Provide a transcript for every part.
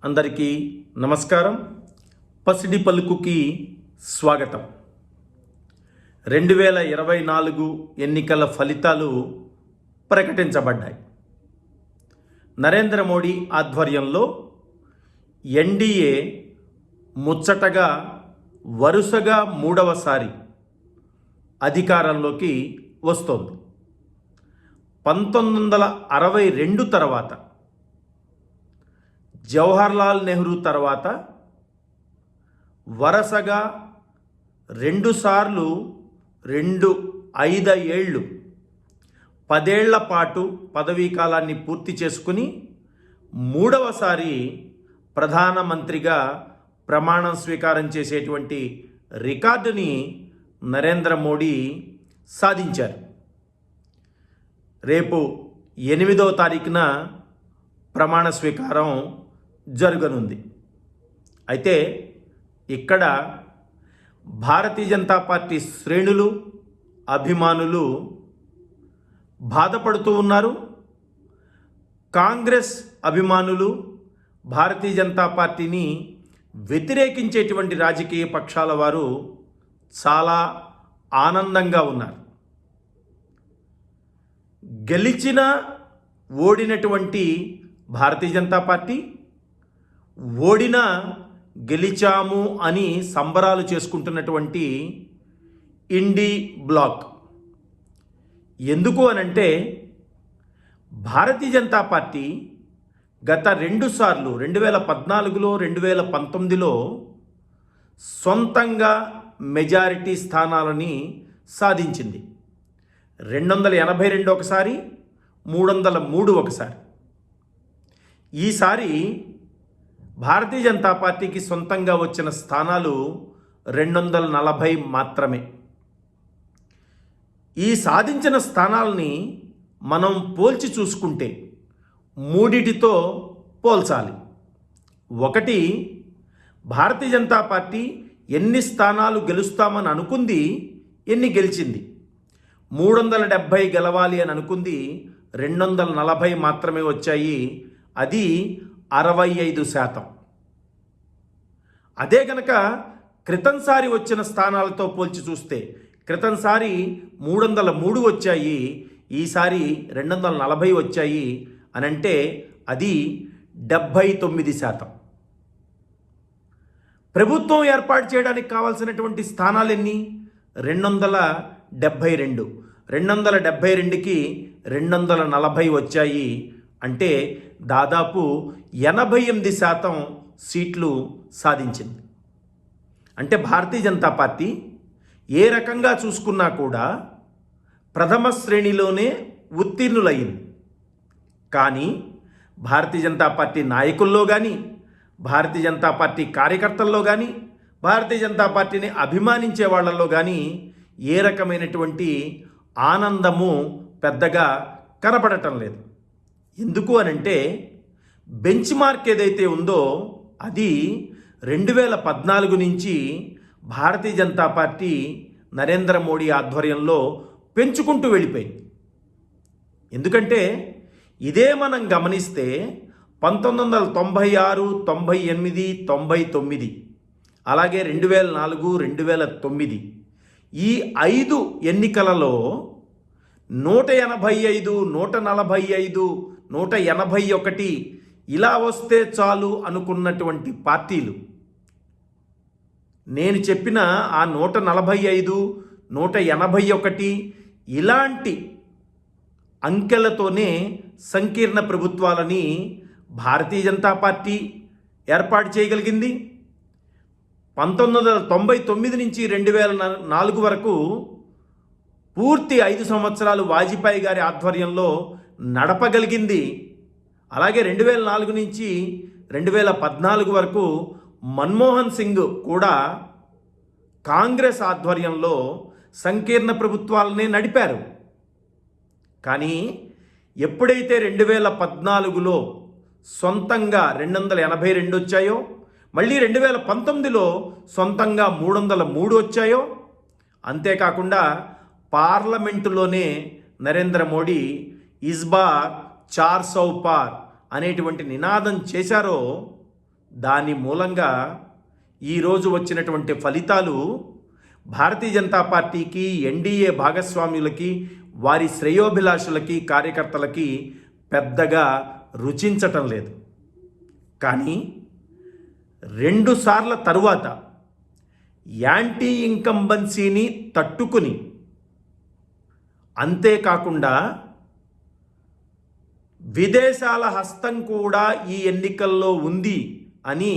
అందరికీ నమస్కారం. పసిడి పలుకుకి స్వాగతం. 2024 ఎన్నికల ఫలితాలు ప్రకటించబడ్డాయి. నరేంద్ర మోడీ ఆధ్వర్యంలో ఎన్డీఏ ముచ్చటగా వరుసగా మూడవసారి అధికారంలోకి వస్తోంది. 1962 తర్వాత, జవహర్లాల్ నెహ్రూ తర్వాత వరుసగా 2 సార్లు 5 ఏళ్ళు 10 ఏళ్ల పాటు పదవీ కాలాన్ని పూర్తి చేసుకుని మూడవసారి ప్రధానమంత్రిగా ప్రమాణం స్వీకారం చేసేటువంటి రికార్డుని నరేంద్ర మోడీ సాధించారు. రేపు 8వ తారీఖున ప్రమాణ స్వీకారం జరగనుంది. అయితే ఇక్కడ భారతీయ జనతా పార్టీ శ్రేణులు, అభిమానులు బాధపడుతూ ఉన్నారు. కాంగ్రెస్ అభిమానులు భారతీయ జనతా పార్టీని వ్యతిరేకించేటువంటి రాజకీయ పక్షాల వారు చాలా ఆనందంగా ఉన్నారు. గెలిచిన ఓడినటువంటి భారతీయ జనతా పార్టీ, ఓడినా గెలిచాము అని సంబరాలు చేసుకుంటున్నటువంటి ఇండీ బ్లాక్. ఎందుకు అనంటే భారతీయ జనతా పార్టీ గత 2 సార్లు 2014లో 2019లో సొంతంగా మెజారిటీ స్థానాలని సాధించింది. 282 ఒకసారి, 303 ఒకసారి. ఈసారి భారతీయ జనతా పార్టీకి సొంతంగా వచ్చిన స్థానాలు 240 మాత్రమే. ఈ సాధించిన స్థానాలని మనం పోల్చి చూసుకుంటే మూడిటితో పోల్చాలి. ఒకటి, భారతీయ జనతా పార్టీ ఎన్ని స్థానాలు గెలుస్తామని అనుకుంది, ఎన్ని గెలిచింది. 370 గెలవాలి అని అనుకుంది, 240 మాత్రమే వచ్చాయి. అది 65%. అదే గనక క్రితంసారి వచ్చిన స్థానాలతో పోల్చి చూస్తే క్రితంసారి 303 వచ్చాయి, ఈసారి 240 వచ్చాయి అని అంటే అది 79%. ప్రభుత్వం ఏర్పాటు చేయడానికి కావాల్సినటువంటి స్థానాలు ఎన్ని? 272. 272కి 240 వచ్చాయి అంటే దాదాపు 88% సీట్లు సాధించింది. అంటే భారతీయ జనతా పార్టీ ఏ రకంగా చూసుకున్నా కూడా ప్రథమ శ్రేణిలోనే ఉత్తీర్ణులయ్యింది. కానీ భారతీయ జనతా పార్టీ నాయకుల్లో కానీ, భారతీయ జనతా పార్టీ కార్యకర్తల్లో కానీ, భారతీయ జనతా పార్టీని అభిమానించే వాళ్ళల్లో కానీ ఏ రకమైనటువంటి ఆనందము పెద్దగా కనపడటం లేదు. ఎందుకు అనంటే బెంచ్ మార్క్ ఏదైతే ఉందో అది 2014 నుంచి భారతీయ జనతా పార్టీ నరేంద్ర మోడీ ఆధ్వర్యంలో పెంచుకుంటూ వెళ్ళిపోయింది. ఎందుకంటే ఇదే మనం గమనిస్తే 1996, 98, 99 అలాగే 2004, 2009 ఈ 5 ఎన్నికలలో 185, 145, 181 ఇలా వస్తే చాలు అనుకున్నటువంటి పార్టీలు, నేను చెప్పిన ఆ 145, 181 ఇలాంటి అంకెలతోనే సంకీర్ణ ప్రభుత్వాలని భారతీయ జనతా పార్టీ ఏర్పాటు చేయగలిగింది. 1999 నుంచి 2004 వరకు పూర్తి 5 సంవత్సరాలు వాజ్పేయి గారి ఆధ్వర్యంలో నడపగలిగింది. అలాగే 2004 నుంచి 2014 వరకు మన్మోహన్ సింగ్ కూడా కాంగ్రెస్ ఆధ్వర్యంలో సంకీర్ణ ప్రభుత్వాలనే నడిపారు. కానీ ఎప్పుడైతే 2014లో సొంతంగా 282 వచ్చాయో, మళ్ళీ 2019లో సొంతంగా 303 వచ్చాయో, అంతేకాకుండా పార్లమెంటులోనే నరేంద్ర మోడీ ఇస్ బార్ 400 పార్ అనేటువంటి నినాదం చేశారో, దాని మూలంగా ఈరోజు వచ్చినటువంటి ఫలితాలు భారతీయ జనతా పార్టీకి, ఎన్డీఏ భాగస్వామ్యులకి, వారి శ్రేయోభిలాషులకి, కార్యకర్తలకి పెద్దగా రుచించటం లేదు. కానీ 2 సార్ల తరువాత యాంటీ ఇన్కంబెన్సీని తట్టుకుని, అంతేకాకుండా విదేశాల హస్తం కూడా ఈ ఎన్నికల్లో ఉంది అని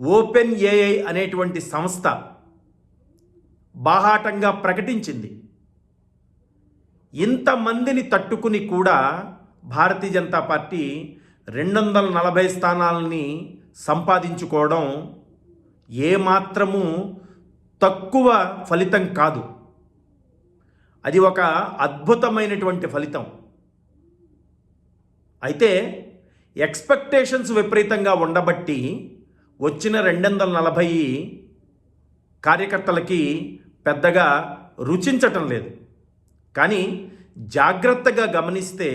ఓపెన్ ఏఐ అనేటువంటి సంస్థ బాహాటంగా ప్రకటించింది. ఇంతమందిని తట్టుకుని కూడా భారతీయ జనతా పార్టీ 240 స్థానాలని సంపాదించుకోవడం ఏమాత్రము తక్కువ ఫలితం కాదు. అది ఒక అద్భుతమైనటువంటి ఫలితం. అయితే ఎక్స్పెక్టేషన్స్ విపరీతంగా ఉండబట్టి వచ్చిన 240 కార్యకర్తలకి పెద్దగా రుచించటం లేదు. కానీ జాగ్రత్తగా గమనిస్తే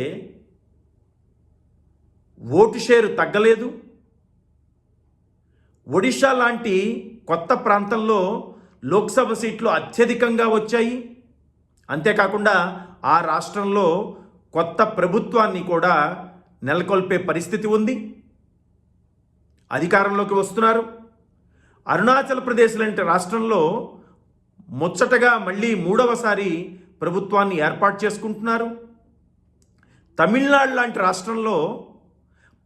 ఓటు షేరు తగ్గలేదు. ఒడిషా లాంటి కొత్త ప్రాంతంలో లోక్సభ సీట్లు అత్యధికంగా వచ్చాయి. అంతేకాకుండా ఆ రాష్ట్రంలో కొత్త ప్రభుత్వాన్ని కూడా నెలకొల్పే పరిస్థితి ఉంది. అధికారంలోకి వస్తున్నారు. అరుణాచల్ ప్రదేశ్ లాంటి రాష్ట్రంలో ముచ్చటగా మళ్ళీ 3వసారి ప్రభుత్వాన్ని ఏర్పాటు చేసుకుంటున్నారు. తమిళనాడు లాంటి రాష్ట్రంలో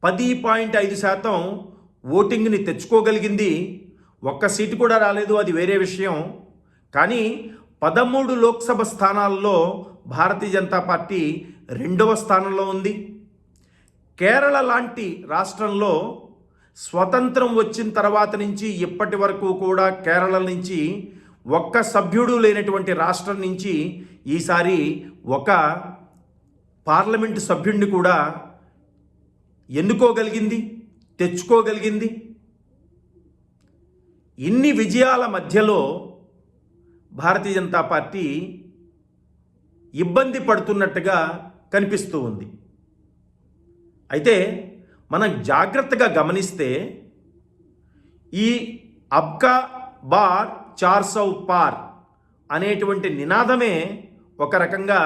10.5% ఓటింగ్ని తెచ్చుకోగలిగింది. ఒక్క సీటు కూడా రాలేదు, అది వేరే విషయం. కానీ 13 లోక్సభ స్థానాల్లో భారతీయ జనతా పార్టీ 2వ స్థానంలో ఉంది. కేరళ లాంటి రాష్ట్రంలో స్వతంత్రం వచ్చిన తర్వాత నుంచి ఇప్పటి వరకు కూడా కేరళ నుంచి ఒక్క సభ్యుడు లేనటువంటి రాష్ట్రం నుంచి ఈసారి ఒక పార్లమెంటు సభ్యుడిని కూడా ఎన్నుకోగలిగింది, తెచ్చుకోగలిగింది. ఇన్ని విజయాల మధ్యలో భారతీయ జనతా పార్టీ ఇబ్బంది పడుతున్నట్టుగా కనిపిస్తూ ఉంది. అయితే మనం జాగ్రత్తగా గమనిస్తే ఈ అబ్కా బార్ 400 పార్ అనేటువంటి నినాదమే ఒక రకంగా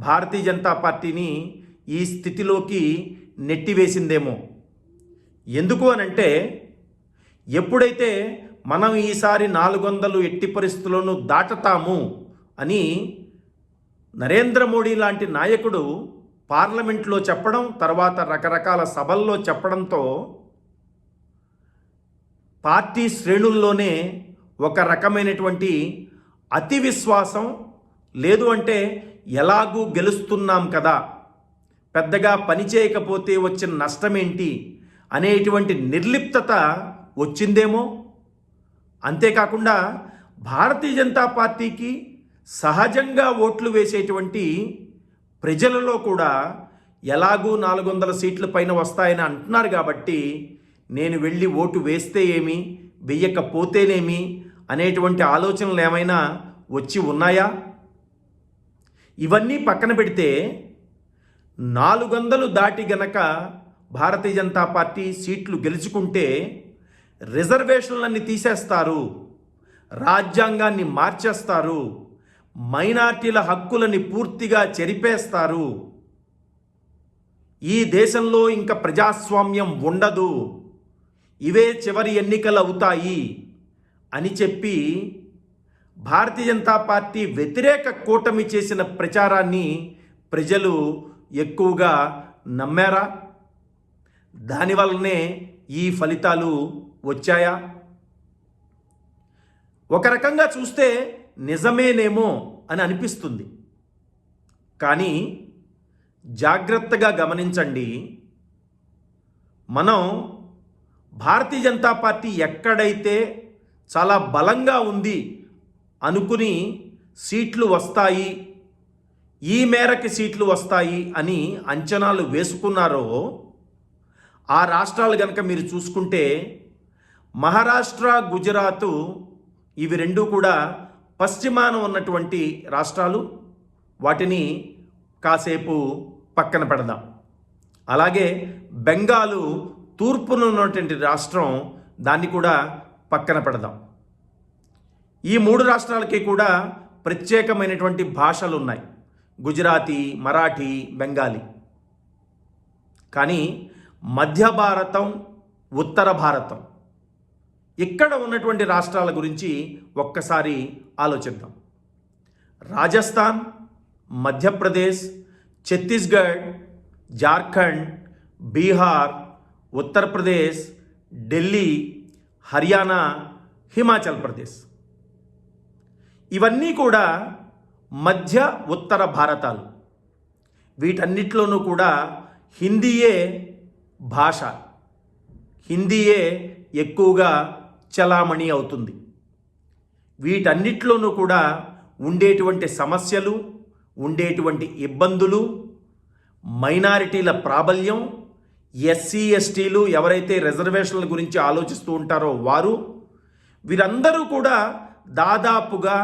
భారతీయ జనతా పార్టీని ఈ స్థితిలోకి నెట్టివేసిందేమో. ఎందుకు అనంటే, ఎప్పుడైతే మనం ఈసారి 400 ఎట్టి పరిస్థితుల్లోనూ దాటుతాము అని నరేంద్ర మోడీ లాంటి నాయకుడు పార్లమెంట్లో చెప్పడం, తర్వాత రకరకాల సభల్లో చెప్పడంతో పార్టీ శ్రేణుల్లోనే ఒక రకమైనటువంటి అతి విశ్వాసం, లేదు అంటే ఎలాగూ గెలుస్తున్నాం కదా, పెద్దగా పని చేయకపోతే వచ్చిన నష్టమేంటి అనేటువంటి నిర్లిప్తత వచ్చిందేమో. అంతేకాకుండా భారతీయ జనతా పార్టీకి సహజంగా ఓట్లు వేసేటువంటి ప్రజలలో కూడా ఎలాగూ 400 సీట్ల పైన వస్తాయని అంటున్నారు కాబట్టి నేను వెళ్ళి ఓటు వేస్తే ఏమి, వెయ్యకపోతేనేమి అనేటువంటి ఆలోచనలు ఏమైనా వచ్చి ఉన్నాయా? ఇవన్నీ పక్కన పెడితే 400 దాటి గనక భారతీయ జనతా పార్టీ సీట్లు గెలుచుకుంటే రిజర్వేషన్లన్నీ తీసేస్తారు, రాజ్యాంగాన్ని మార్చేస్తారు, మైనార్టీల హక్కులని పూర్తిగా చెరిపేస్తారు, ఈ దేశంలో ఇంకా ప్రజాస్వామ్యం ఉండదు, ఇవే చివరి ఎన్నికలు అవుతాయి అని చెప్పి భారతీయ జనతా పార్టీ వ్యతిరేక కూటమి చేసిన ప్రచారాన్ని ప్రజలు ఎక్కువగా నమ్మారా? దానివల్లనే ఈ ఫలితాలు వచ్చాయా? ఒక రకంగా చూస్తే నిజమేనేమో అని అనిపిస్తుంది. కానీ జాగ్రత్తగా గమనించండి, మనం భారతీయ జనతా పార్టీ ఎక్కడైతే చాలా బలంగా ఉంది అనుకుని సీట్లు వస్తాయి, ఈ మేరకి సీట్లు వస్తాయి అని అంచనాలు వేసుకున్నారో ఆ రాష్ట్రాలు కనుక మీరు చూసుకుంటే మహారాష్ట్ర, గుజరాత్ ఇవి రెండు కూడా పశ్చిమాన ఉన్నటువంటి రాష్ట్రాలు. వాటిని కాసేపు పక్కన పెడదాం. అలాగే బెంగాలు తూర్పున ఉన్నటువంటి రాష్ట్రం, దాన్ని కూడా పక్కన పెడదాం. ఈ 3 రాష్ట్రాలకి కూడా ప్రత్యేకమైనటువంటి భాషలు ఉన్నాయి, గుజరాతీ, మరాఠీ, బెంగాలీ. కానీ మధ్య భారతం, ఉత్తర భారతం, ఇక్కడ ఉన్నటువంటి రాష్ట్రాల గురించి ఒక్కసారి ఆలోచిద్దాం. రాజస్థాన్, మధ్యప్రదేశ్, ఛత్తీస్గఢ్, జార్ఖండ్, బీహార్, ఉత్తరప్రదేశ్, ఢిల్లీ, హర్యానా, హిమాచల్ ప్రదేశ్, ఇవన్నీ కూడా మధ్య ఉత్తర భారతాలు. వీటన్నిటిలోనూ కూడా హిందీయే భాష, హిందీయే ఎక్కువగా చలామణి అవుతుంది. వీటన్నిటిలోనూ కూడా ఉండేటువంటి సమస్యలు, ఉండేటువంటి ఇబ్బందులు, మైనారిటీల ప్రాబల్యం, ఎస్సీ ఎస్టీలు ఎవరైతే రిజర్వేషన్ల గురించి ఆలోచిస్తూ ఉంటారో వారు, వీరందరూ కూడా దాదాపుగా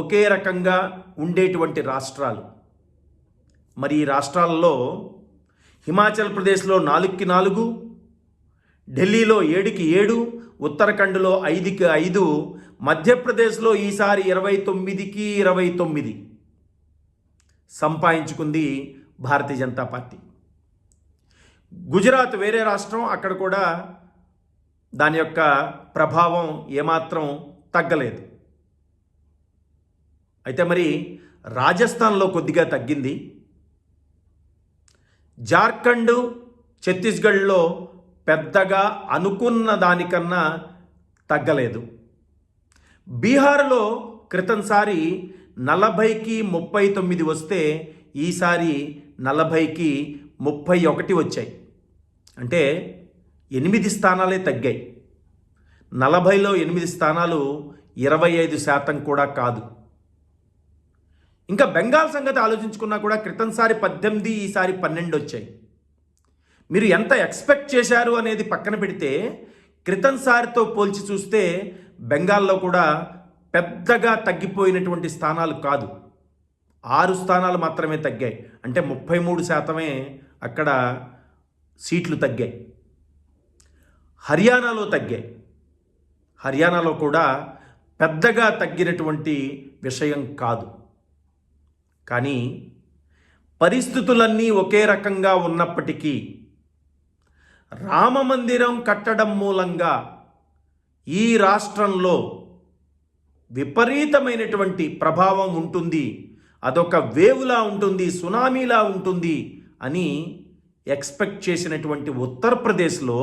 ఒకే రకంగా ఉండేటువంటి రాష్ట్రాలు. మరి ఈ రాష్ట్రాల్లో హిమాచల్ ప్రదేశ్లో 4కి 4, ఢిల్లీలో 7కి 7, ఉత్తరాఖండ్లో 5కి 5, మధ్యప్రదేశ్లో ఈసారి 29కి 29 సంపాదించుకుంది భారతీయ జనతా పార్టీ. గుజరాత్ వేరే రాష్ట్రం, అక్కడ కూడా దాని యొక్క ప్రభావం ఏమాత్రం తగ్గలేదు. అయితే మరి రాజస్థాన్లో కొద్దిగా తగ్గింది. జార్ఖండ్, ఛత్తీస్గఢ్లో పెద్దగా అనుకున్న దానికన్నా తగ్గలేదు. బీహార్లో క్రితంసారి 40కి 39 వస్తే ఈసారి 40కి 31 వచ్చాయి. అంటే 8 స్థానాలే తగ్గాయి. 40లో 8 స్థానాలు 25% కూడా కాదు. ఇంకా బెంగాల్ సంగతి ఆలోచించుకున్నా కూడా క్రితంసారి 18, ఈసారి 12 వచ్చాయి. మీరు ఎంత ఎక్స్పెక్ట్ చేశారు అనేది పక్కన పెడితే క్రితంసారితో పోల్చి చూస్తే బెంగాల్లో కూడా పెద్దగా తగ్గిపోయినటువంటి స్థానాలు కాదు, 6 స్థానాలు మాత్రమే తగ్గాయి. అంటే 33% అక్కడ సీట్లు తగ్గాయి. హర్యానాలో తగ్గాయి. హర్యానాలో కూడా పెద్దగా తగ్గినటువంటి విషయం కాదు. కానీ పరిస్థితులన్నీ ఒకే రకంగా ఉన్నప్పటికీ రామమందిరం కట్టడం మూలంగా ఈ రాష్ట్రంలో విపరీతమైనటువంటి ప్రభావం ఉంటుంది, అదొక వేవ్లా ఉంటుంది, సునామీలా ఉంటుంది అని ఎక్స్పెక్ట్ చేసినటువంటి ఉత్తరప్రదేశ్లో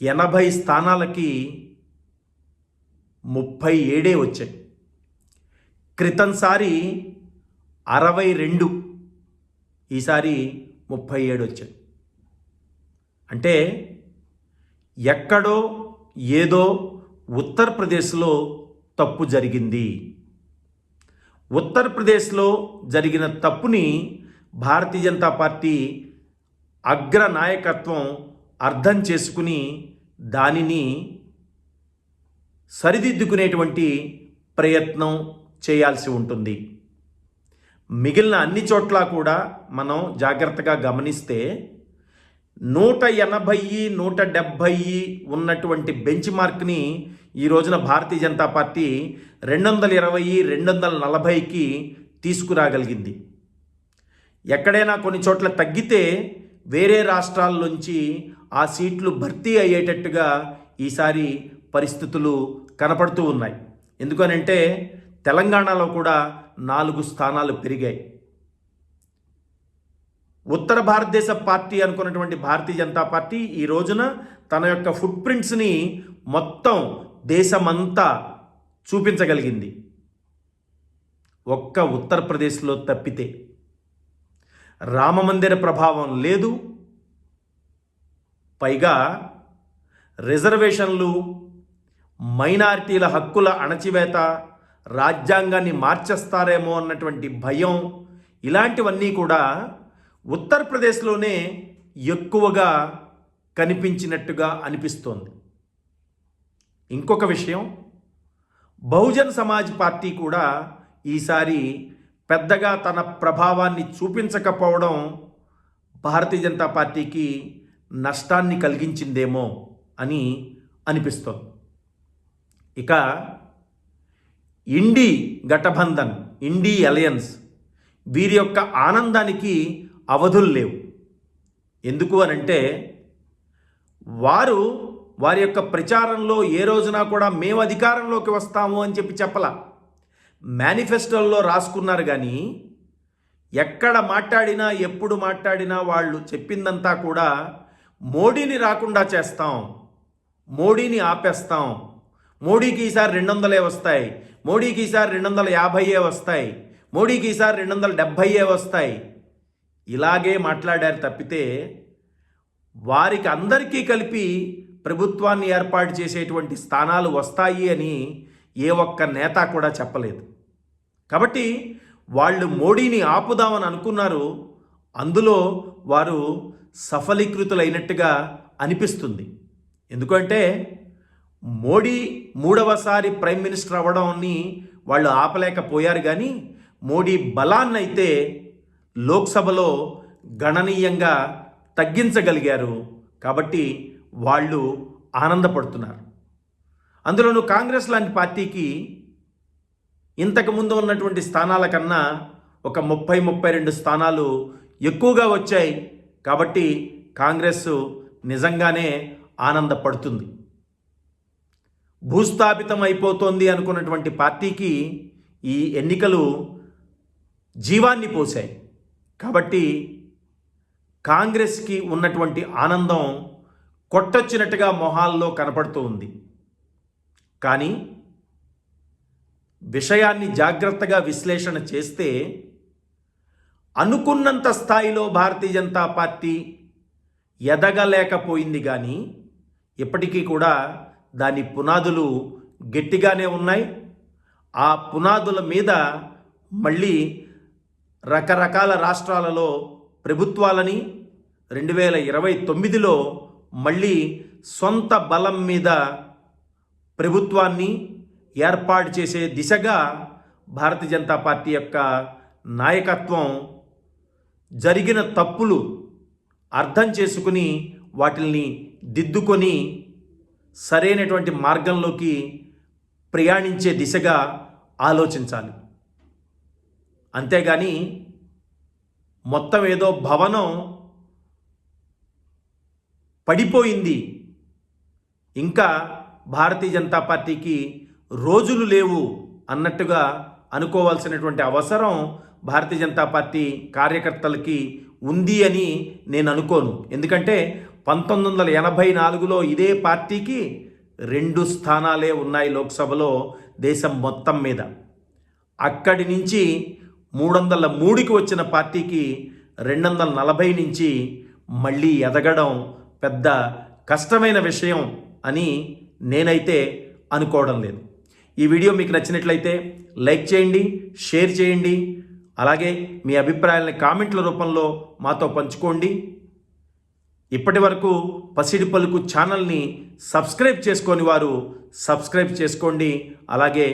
80 స్థానాలకి 37 వచ్చాయి. క్రితంసారి 62, ఈసారి 37 వచ్చాయి. అంటే ఎక్కడో ఏదో ఉత్తరప్రదేశ్లో తప్పు జరిగింది. ఉత్తరప్రదేశ్లో జరిగిన తప్పుని భారతీయ జనతా పార్టీ అగ్ర నాయకత్వం అర్థం చేసుకుని దానిని సరిదిద్దుకునేటువంటి ప్రయత్నం చేయాల్సి ఉంటుంది. మిగిలిన అన్ని చోట్ల కూడా మనం జాగ్రత్తగా గమనిస్తే 180, 170 ఉన్నటువంటి బెంచ్ మార్క్ని ఈ రోజున భారతీయ జనతా పార్టీ 220, 240కి తీసుకురాగలిగింది. ఎక్కడైనా కొన్ని చోట్ల తగ్గితే వేరే రాష్ట్రాల నుంచి ఆ సీట్లు భర్తీ అయ్యేటట్టుగా ఈసారి పరిస్థితులు కనపడుతూ ఉన్నాయి. ఎందుకనంటే తెలంగాణలో కూడా 4 స్థానాలు పెరిగాయి. ఉత్తర భారతదేశ పార్టీ అనుకున్నటువంటి భారతీయ జనతా పార్టీ ఈ రోజున తన యొక్క ఫుట్ ప్రింట్స్ని మొత్తం దేశమంతా చూపించగలిగింది, ఒక్క ఉత్తరప్రదేశ్లో తప్పితే. రామమందిర ప్రభావం లేదు, పైగా రిజర్వేషన్లు, మైనారిటీల హక్కుల అణచివేత, రాజ్యాంగాన్ని మార్చేస్తారేమో అన్నటువంటి భయం, ఇలాంటివన్నీ కూడా ఉత్తరప్రదేశ్లోనే ఎక్కువగా కనిపించినట్టుగా అనిపిస్తోంది. ఇంకొక విషయం, బహుజన్ సమాజ్ పార్టీ కూడా ఈసారి పెద్దగా తన ప్రభావాన్ని చూపించకపోవడం భారతీయ జనతా పార్టీకి నష్టాన్ని కలిగించిందేమో అని అనిపిస్తోంది. ఇక ఇండి గఠబంధన్, ఇండి అలయన్స్ వీరి యొక్క ఆనందానికి అవధులు లేవు. ఎందుకు అనంటే వారి యొక్క ప్రచారంలో ఏ రోజున కూడా మేము అధికారంలోకి వస్తాము అని చెప్పలా. మేనిఫెస్టోల్లో రాసుకున్నారు, కానీ ఎక్కడ మాట్లాడినా ఎప్పుడు మాట్లాడినా వాళ్ళు చెప్పిందంతా కూడా మోడీని రాకుండా చేస్తాం, మోడీని ఆపేస్తాం, మోడీకి ఈసారి 200 వస్తాయి, మోడీకి ఈసారి 250 వస్తాయి, మోడీకి ఈసారి 270 వస్తాయి. ఇలాగే మాట్లాడారు తప్పితే వారికి అందరికీ కలిపి ప్రభుత్వాన్ని ఏర్పాటు చేసేటువంటి స్థానాలు వస్తాయి అని ఏ ఒక్క నేత కూడా చెప్పలేదు. కాబట్టి వాళ్ళు మోడీని ఆపుదామని అనుకున్నారు, అందులో వారు సఫలీకృతులైనట్టుగా అనిపిస్తుంది. ఎందుకంటే మోడీ 3వసారి ప్రైమ్ మినిస్టర్ అవ్వడాన్ని వాళ్ళు ఆపలేకపోయారు, కానీ మోడీ బలాన్నైతే లోక్సభలో గణనీయంగా తగ్గించగలిగారు. కాబట్టి వాళ్ళు ఆనందపడుతున్నారు. అందులోనూ కాంగ్రెస్ లాంటి పార్టీకి ఇంతకుముందు ఉన్నటువంటి స్థానాల కన్నా ఒక 30-32 స్థానాలు ఎక్కువగా వచ్చాయి. కాబట్టి కాంగ్రెస్ నిజంగానే ఆనందపడుతుంది. భూస్థాపితం అయిపోతోంది అనుకున్నటువంటి పార్టీకి ఈ ఎన్నికలు జీవాన్ని పోశాయి. కాబట్టి కాంగ్రెస్కి ఉన్నటువంటి ఆనందం కొట్టొచ్చినట్టుగా మొహాల్లో కనపడుతూ ఉంది. కానీ విషయాన్ని జాగ్రత్తగా విశ్లేషణ చేస్తే అనుకున్నంత స్థాయిలో భారతీయ జనతా పార్టీ ఎదగలేకపోయింది, కానీ ఇప్పటికీ కూడా దాని పునాదులు గట్టిగానే ఉన్నాయి. ఆ పునాదుల మీద మళ్ళీ రకరకాల రాష్ట్రాలలో ప్రభుత్వాలని 2029లో మళ్ళీ సొంత బలం మీద ప్రభుత్వాన్ని ఏర్పాటు చేసే దిశగా భారతీయ జనతా పార్టీ యొక్క నాయకత్వం జరిగిన తప్పులు అర్థం చేసుకుని వాటిల్ని దిద్దుకొని సరైనటువంటి మార్గంలోకి ప్రయాణించే దిశగా ఆలోచించాలి. అంతేగాని మొత్తం ఏదో భవనం పడిపోయింది, ఇంకా భారతీయ జనతా పార్టీకి రోజులు లేవు అన్నట్టుగా అనుకోవాల్సినటువంటి అవసరం భారతీయ జనతా పార్టీ కార్యకర్తలకి ఉంది అని నేను అనుకోను. ఎందుకంటే 1984లో ఇదే పార్టీకి 2 స్థానాలే ఉన్నాయి లోక్సభలో దేశం మొత్తం మీద. అక్కడి నుంచి 303కి వచ్చిన పార్టీకి 240 నుంచి మళ్ళీ ఎదగడం పెద్ద కష్టమైన విషయం అని నేనైతే అనుకోవడం లేదు. ఈ వీడియో మీకు నచ్చినట్లయితే లైక్ చేయండి, షేర్ చేయండి, అలాగే మీ అభిప్రాయాలని కామెంట్ల రూపంలో మాతో పంచుకోండి. ఇప్పటి వరకు పసిడి పలుకు ఛానల్ని సబ్స్క్రైబ్ చేసుకొని వారు సబ్స్క్రైబ్ చేసుకోండి, అలాగే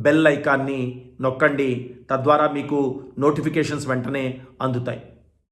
బెల్ ఐకాన్ని నొక్కండి. తద్వారా మీకు నోటిఫికేషన్స్ వెంటనే అందుతాయి.